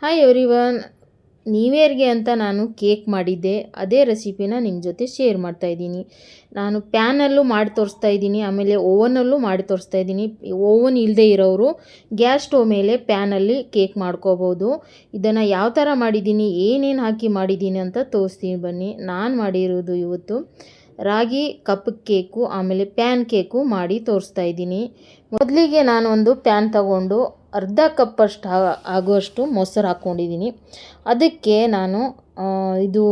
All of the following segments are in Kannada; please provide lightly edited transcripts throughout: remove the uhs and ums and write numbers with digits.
ಹಾಯ್ ಎವ್ರಿವನ್, ನ್ಯೂ ಇಯರ್ಗೆ ಅಂತ ನಾನು ಕೇಕ್ ಮಾಡಿದ್ದೆ. ಅದೇ ರೆಸಿಪಿನ ನಿಮ್ಮ ಜೊತೆ ಶೇರ್ ಮಾಡ್ತಾ ಇದ್ದೀನಿ. ನಾನು ಪ್ಯಾನಲ್ಲೂ ಮಾಡಿ ತೋರಿಸ್ತಾ ಇದ್ದೀನಿ, ಆಮೇಲೆ ಓವನಲ್ಲೂ ಮಾಡಿ ತೋರಿಸ್ತಾ ಇದ್ದೀನಿ. ಓವನ್ ಇಲ್ಲದೆ ಇರೋರು ಗ್ಯಾಸ್ ಸ್ಟವ್ ಮೇಲೆ ಪ್ಯಾನಲ್ಲಿ ಕೇಕ್ ಮಾಡ್ಕೋಬೋದು. ಇದನ್ನು ಯಾವ ಥರ ಮಾಡಿದ್ದೀನಿ, ಏನೇನು ಹಾಕಿ ಮಾಡಿದ್ದೀನಿ ಅಂತ ತೋರಿಸ್ತೀನಿ ಬನ್ನಿ. ನಾನು ಮಾಡಿರೋದು ಇವತ್ತು ರಾಗಿ ಕಪ್ ಕೇಕು ಆಮೇಲೆ ಪ್ಯಾನ್ ಕೇಕು ಮಾಡಿ ತೋರಿಸ್ತಾ ಇದ್ದೀನಿ. ಮೊದಲಿಗೆ ನಾನು ಒಂದು ಪ್ಯಾನ್ ತಗೊಂಡು ಅರ್ಧ ಕಪ್ಪಷ್ಟು ಆಗುವಷ್ಟು ಮೊಸರು ಹಾಕ್ಕೊಂಡಿದ್ದೀನಿ. ಅದಕ್ಕೆ ನಾನು ಇದು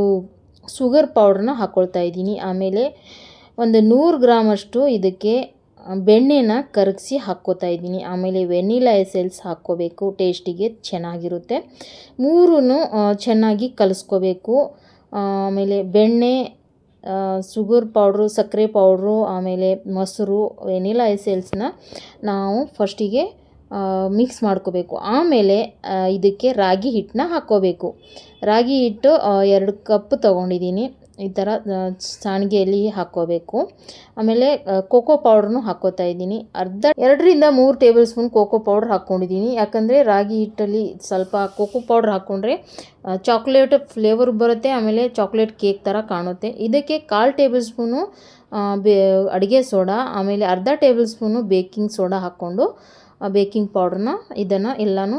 ಶುಗರ್ ಪೌಡ್ರನ್ನ ಹಾಕ್ಕೊಳ್ತಾ ಇದ್ದೀನಿ. ಆಮೇಲೆ ಒಂದು 100 ಗ್ರಾಮಷ್ಟು ಇದಕ್ಕೆ ಬೆಣ್ಣೆನ ಕರಗಿಸಿ ಹಾಕ್ಕೋತಾ ಇದ್ದೀನಿ. ಆಮೇಲೆ ವೆನಿಲಾ ಎಸೆನ್ಸ್ ಹಾಕ್ಕೋಬೇಕು, ಟೇಸ್ಟಿಗೆ ಚೆನ್ನಾಗಿರುತ್ತೆ. ಮೂರೂ ಚೆನ್ನಾಗಿ ಕಲಿಸ್ಕೋಬೇಕು. ಆಮೇಲೆ ಬೆಣ್ಣೆ, ಶುಗರ್ ಪೌಡ್ರು, ಸಕ್ಕರೆ ಪೌಡ್ರು, ಆಮೇಲೆ ಮೊಸರು, ವೆನಿಲಾ ಎಸೆನ್ಸ್ನ ನಾವು ಫಸ್ಟಿಗೆ ಮಿಕ್ಸ್ ಮಾಡ್ಕೋಬೇಕು. ಆಮೇಲೆ ಇದಕ್ಕೆ ರಾಗಿ ಹಿಟ್ಟನ್ನ ಹಾಕ್ಕೋಬೇಕು. ರಾಗಿ ಹಿಟ್ಟು 2 ಕಪ್ ತೊಗೊಂಡಿದ್ದೀನಿ. ಈ ಥರ ಸಾಣಿಗೆಯಲ್ಲಿ ಹಾಕ್ಕೋಬೇಕು. ಆಮೇಲೆ ಕೋಕೋ ಪೌಡ್ರನ್ನು ಹಾಕ್ಕೋತಾ ಇದ್ದೀನಿ. 2ರಿಂದ 3 ಟೇಬಲ್ ಸ್ಪೂನ್ ಕೋಕೋ ಪೌಡ್ರ್ ಹಾಕ್ಕೊಂಡಿದ್ದೀನಿ. ಯಾಕಂದರೆ ರಾಗಿ ಹಿಟ್ಟಲ್ಲಿ ಸ್ವಲ್ಪ ಕೋಕೋ ಪೌಡ್ರ್ ಹಾಕ್ಕೊಂಡ್ರೆ ಚಾಕ್ಲೇಟ್ ಫ್ಲೇವರ್ ಬರುತ್ತೆ, ಆಮೇಲೆ ಚಾಕ್ಲೇಟ್ ಕೇಕ್ ಥರ ಕಾಣುತ್ತೆ. ಇದಕ್ಕೆ 1/4 ಟೇಬಲ್ ಸ್ಪೂನು ಅಡುಗೆ ಸೋಡಾ, ಆಮೇಲೆ ಅರ್ಧ ಟೇಬಲ್ ಸ್ಪೂನು ಬೇಕಿಂಗ್ ಸೋಡಾ ಹಾಕ್ಕೊಂಡು ಬೇಕಿಂಗ್ ಪೌಡ್ರನ್ನ ಇದನ್ನು ಎಲ್ಲನೂ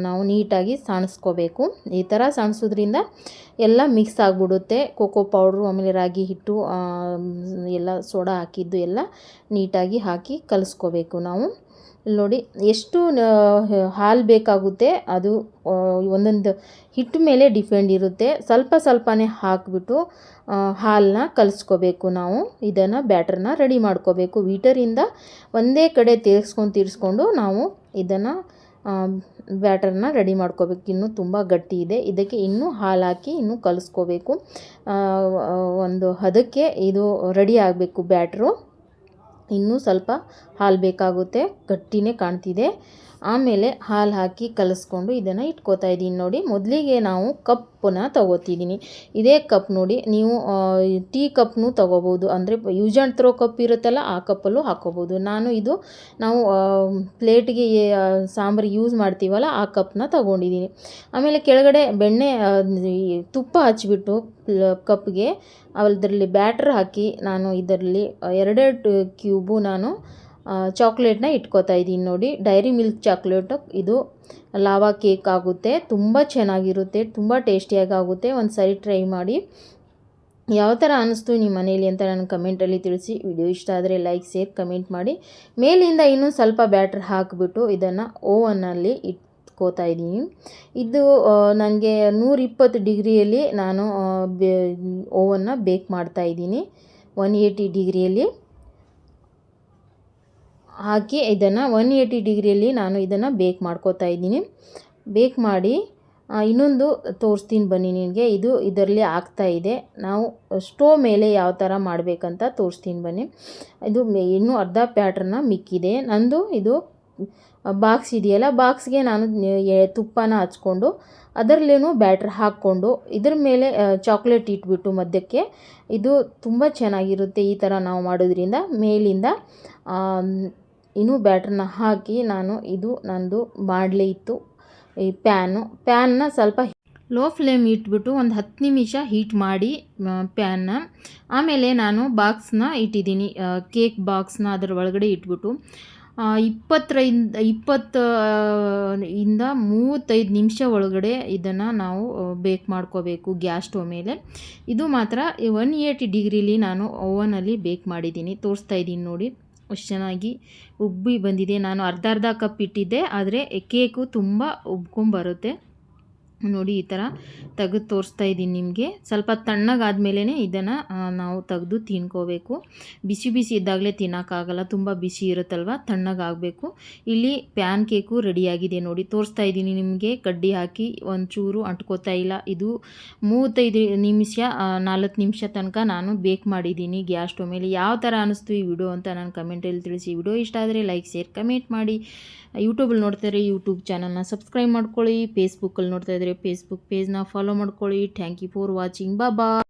ನಾವು ನೀಟಾಗಿ ಸಾಣಿಸ್ಕೋಬೇಕು. ಈ ಥರ ಸಾಣಿಸೋದ್ರಿಂದ ಎಲ್ಲ ಮಿಕ್ಸ್ ಆಗಿಬಿಡುತ್ತೆ. ಕೋಕೋ ಪೌಡ್ರು ಆಮೇಲೆ ರಾಗಿ ಹಿಟ್ಟು ಎಲ್ಲ ಸೋಡಾ ಹಾಕಿದ್ದು ಎಲ್ಲ ನೀಟಾಗಿ ಹಾಕಿ ಕಲಿಸ್ಕೋಬೇಕು ನಾವು. ನೋಡಿ ಎಷ್ಟು ಹಾಲು ಬೇಕಾಗುತ್ತೆ, ಅದು ಒಂದೊಂದು ಹಿಟ್ಟು ಮೇಲೆ ಡಿಪೆಂಡ್ ಇರುತ್ತೆ. ಸ್ವಲ್ಪ ಸ್ವಲ್ಪನೇ ಹಾಕಿಬಿಟ್ಟು ಹಾಲನ್ನ ಕಲಿಸ್ಕೋಬೇಕು. ನಾವು ಇದನ್ನು ಬ್ಯಾಟರ್ನ ರೆಡಿ ಮಾಡ್ಕೋಬೇಕು. ಬೀಟರಿಂದ ಒಂದೇ ಕಡೆ ತಿರ್ಸ್ಕೊಂಡು ನಾವು ಇದನ್ನು ಬ್ಯಾಟರ್ನ ರೆಡಿ ಮಾಡ್ಕೋಬೇಕು. ಇನ್ನೂ ತುಂಬ ಗಟ್ಟಿ ಇದೆ, ಇದಕ್ಕೆ ಇನ್ನೂ ಹಾಲು ಹಾಕಿ ಇನ್ನೂ ಕಲಿಸ್ಕೋಬೇಕು. ಒಂದು ಹದಕ್ಕೆ ಇದು ರೆಡಿ ಆಗಬೇಕು ಬ್ಯಾಟ್ರು. ಇನ್ನೂ ಸ್ವಲ್ಪ ಹಾಲು ಬೇಕಾಗುತ್ತೆ, ಗಟ್ಟಿನೇ ಕಾಣ್ತಿದೆ. ಆಮೇಲೆ ಹಾಲು ಹಾಕಿ ಕಲಿಸ್ಕೊಂಡು ಇದನ್ನು ಇಟ್ಕೋತಾ ಇದ್ದೀನಿ. ನೋಡಿ, ಮೊದಲಿಗೆ ನಾವು ಕಪ್ಪನ್ನ ತಗೋತಿದ್ದೀನಿ. ಇದೇ ಕಪ್ ನೋಡಿ, ನೀವು ಟೀ ಕಪ್ನೂ ತಗೋಬೋದು. ಅಂದರೆ ಯೂಸ್ ಆ್ಯಂಡ್ ಥ್ರೋ ಕಪ್ ಇರುತ್ತಲ್ಲ, ಆ ಕಪ್ಪಲ್ಲೂ ಹಾಕ್ಕೋಬೋದು. ನಾವು ಪ್ಲೇಟ್ಗೆ ಸಾಂಬಾರಿಗೆ ಯೂಸ್ ಮಾಡ್ತೀವಲ್ಲ, ಆ ಕಪ್ನ ತಗೊಂಡಿದ್ದೀನಿ. ಆಮೇಲೆ ಕೆಳಗಡೆ ತುಪ್ಪ ಹಚ್ಚಿಬಿಟ್ಟು ಕಪ್ಗೆ ಅದರಲ್ಲಿ ಬ್ಯಾಟ್ರ್ ಹಾಕಿ ನಾನು ಇದರಲ್ಲಿ 2 ಕ್ಯೂಬು ನಾನು ಚಾಕ್ಲೇಟ್ನ ಇಟ್ಕೋತಾ ಇದ್ದೀನಿ. ನೋಡಿ, ಡೈರಿ ಮಿಲ್ಕ್ ಚಾಕ್ಲೇಟು, ಇದು ಲಾವಾ ಕೇಕ್ ಆಗುತ್ತೆ. ತುಂಬ ಚೆನ್ನಾಗಿರುತ್ತೆ, ತುಂಬ ಟೇಸ್ಟಿಯಾಗಿ ಆಗುತ್ತೆ. ಒಂದು ಸರಿ ಟ್ರೈ ಮಾಡಿ. ಯಾವ ಥರ ಅನ್ನಿಸ್ತು ನಿಮ್ಮ ಮನೇಲಿ ಅಂತ ನನಗೆ ಕಮೆಂಟಲ್ಲಿ ತಿಳಿಸಿ. ವಿಡಿಯೋ ಇಷ್ಟ ಆದರೆ ಲೈಕ್, ಶೇರ್, ಕಮೆಂಟ್ ಮಾಡಿ. ಮೇಲಿಂದ ಇನ್ನೂ ಸ್ವಲ್ಪ ಬ್ಯಾಟ್ರ್ ಹಾಕಿಬಿಟ್ಟು ಇದನ್ನು ಓವನ್ನಲ್ಲಿ ಇಟ್ಕೋತಾ ಇದ್ದೀನಿ. ಇದು ನನಗೆ 120 ಡಿಗ್ರಿಯಲ್ಲಿ ನಾನು ಓವನ್ನ ಬೇಕ್ ಮಾಡ್ತಾ ಇದ್ದೀನಿ. 180 ಡಿಗ್ರಿಯಲ್ಲಿ ಹಾಕಿ ಇದನ್ನು 180 ಡಿಗ್ರಿಯಲ್ಲಿ ನಾನು ಇದನ್ನು ಬೇಕ್ ಮಾಡ್ಕೋತಾ ಇದ್ದೀನಿ. ಬೇಕ್ ಮಾಡಿ ಇನ್ನೊಂದು ತೋರಿಸ್ತೀನಿ ಬನ್ನಿ ನಿಮಗೆ. ಇದು ಇದರಲ್ಲಿ ಆಗ್ತಾಯಿದೆ. ನಾವು ಸ್ಟೋವ್ ಮೇಲೆ ಯಾವ ಥರ ಮಾಡಬೇಕಂತ ತೋರಿಸ್ತೀನಿ ಬನ್ನಿ. ಇದು ಇನ್ನೂ ಅರ್ಧ ಪ್ಯಾಟ್ರನ್ನ ಮಿಕ್ಕಿದೆ. ನಂದು ಇದು ಬಾಕ್ಸ್ ಇದೆಯಲ್ಲ, ಬಾಕ್ಸ್ಗೆ ನಾನು ತುಪ್ಪನ ಹಚ್ಕೊಂಡು ಅದರಲ್ಲೇನು ಬ್ಯಾಟ್ರ್ ಹಾಕ್ಕೊಂಡು ಇದ್ರ ಮೇಲೆ ಚಾಕ್ಲೇಟ್ ಇಟ್ಬಿಟ್ಟು ಮಧ್ಯಕ್ಕೆ, ಇದು ತುಂಬ ಚೆನ್ನಾಗಿರುತ್ತೆ. ಈ ಥರ ನಾವು ಮಾಡೋದ್ರಿಂದ ಮೇಲಿಂದ ಇನ್ನೂ ಬ್ಯಾಟ್ರನ್ನ ಹಾಕಿ ಇದು ನಂದು ಬಾಣಲೆ ಇತ್ತು, ಈ ಪ್ಯಾನ್ನ ಸ್ವಲ್ಪ ಲೋ ಫ್ಲೇಮ್ ಇಟ್ಬಿಟ್ಟು ಒಂದು 10 ನಿಮಿಷ ಹೀಟ್ ಮಾಡಿ ಪ್ಯಾನ್ನ. ಆಮೇಲೆ ನಾನು ಬಾಕ್ಸ್ನ ಇಟ್ಟಿದ್ದೀನಿ, ಕೇಕ್ ಬಾಕ್ಸ್ನ ಅದರ ಒಳಗಡೆ ಇಟ್ಬಿಟ್ಟು 20-35 ನಿಮಿಷ ಒಳಗಡೆ ಇದನ್ನು ನಾವು ಬೇಕ್ ಮಾಡ್ಕೋಬೇಕು ಗ್ಯಾಸ್ ಸ್ಟವ್ ಮೇಲೆ. ಇದು ಮಾತ್ರ 180 ಡಿಗ್ರಿಲಿ ನಾನು ಓವನಲ್ಲಿ ಬೇಕ್ ಮಾಡಿದ್ದೀನಿ. ತೋರಿಸ್ತಾ ಇದ್ದೀನಿ ನೋಡಿ, ಅಷ್ಟು ಚೆನ್ನಾಗಿ ಉಬ್ಬಿ ಬಂದಿದೆ. ನಾನು ಅರ್ಧ ಕಪ್ ಇಟ್ಟಿದ್ದೆ, ಆದರೆ ಕೇಕು ತುಂಬ ಉಬ್ಕೊಂಬರುತ್ತೆ. ನೋಡಿ, ಈ ಥರ ತೆಗೆದು ತೋರಿಸ್ತಾ ಇದ್ದೀನಿ ನಿಮಗೆ. ಸ್ವಲ್ಪ ತಣ್ಣಗಾದ್ಮೇಲೆ ಇದನ್ನು ನಾವು ತೆಗೆದು ತಿನ್ಕೋಬೇಕು. ಬಿಸಿ ಇದ್ದಾಗಲೇ ತಿನ್ನೋಕ್ಕಾಗಲ್ಲ, ತುಂಬ ಬಿಸಿ ಇರುತ್ತಲ್ವ, ತಣ್ಣಗಾಗಬೇಕು. ಇಲ್ಲಿ ಪ್ಯಾನ್ ಕೇಕು ರೆಡಿಯಾಗಿದೆ ನೋಡಿ, ತೋರಿಸ್ತಾ ಇದ್ದೀನಿ ನಿಮಗೆ. ಕಡ್ಡಿ ಹಾಕಿ ಒಂಚೂರು ಅಂಟ್ಕೋತಾ ಇಲ್ಲ. ಇದು 35 ನಿಮಿಷ 4 ನಿಮಿಷ ತನಕ ನಾನು ಬೇಕ್ ಮಾಡಿದ್ದೀನಿ ಗ್ಯಾಸ್ ಸ್ಟವ್ ಮೇಲೆ. ಯಾವ ಥರ ಅನ್ನಿಸ್ತು ಈ ವಿಡಿಯೋ ಅಂತ ನಾನು ಕಮೆಂಟಲ್ಲಿ ತಿಳಿಸಿ. ವಿಡಿಯೋ ಇಷ್ಟ ಆದರೆ ಲೈಕ್, ಶೇರ್, ಕಮೆಂಟ್ ಮಾಡಿ. ಯೂಟ್ಯೂಬಲ್ಲಿ ನೋಡ್ತಾ ಇದ್ರೆ ಯೂಟ್ಯೂಬ್ ಚಾನಲ್ನ ಸಬ್ಸ್ಕ್ರೈಬ್ ಮಾಡ್ಕೊಳ್ಳಿ. ಫೇಸ್ಬುಕ್ಕಲ್ಲಿ ನೋಡ್ತಾ ಇದ್ರೆ ಫೇಸ್ಬುಕ್ ಪೇಜ್ನ ಫಾಲೋ ಮಾಡ್ಕೊಳ್ಳಿ. Thank you for watching. Bye.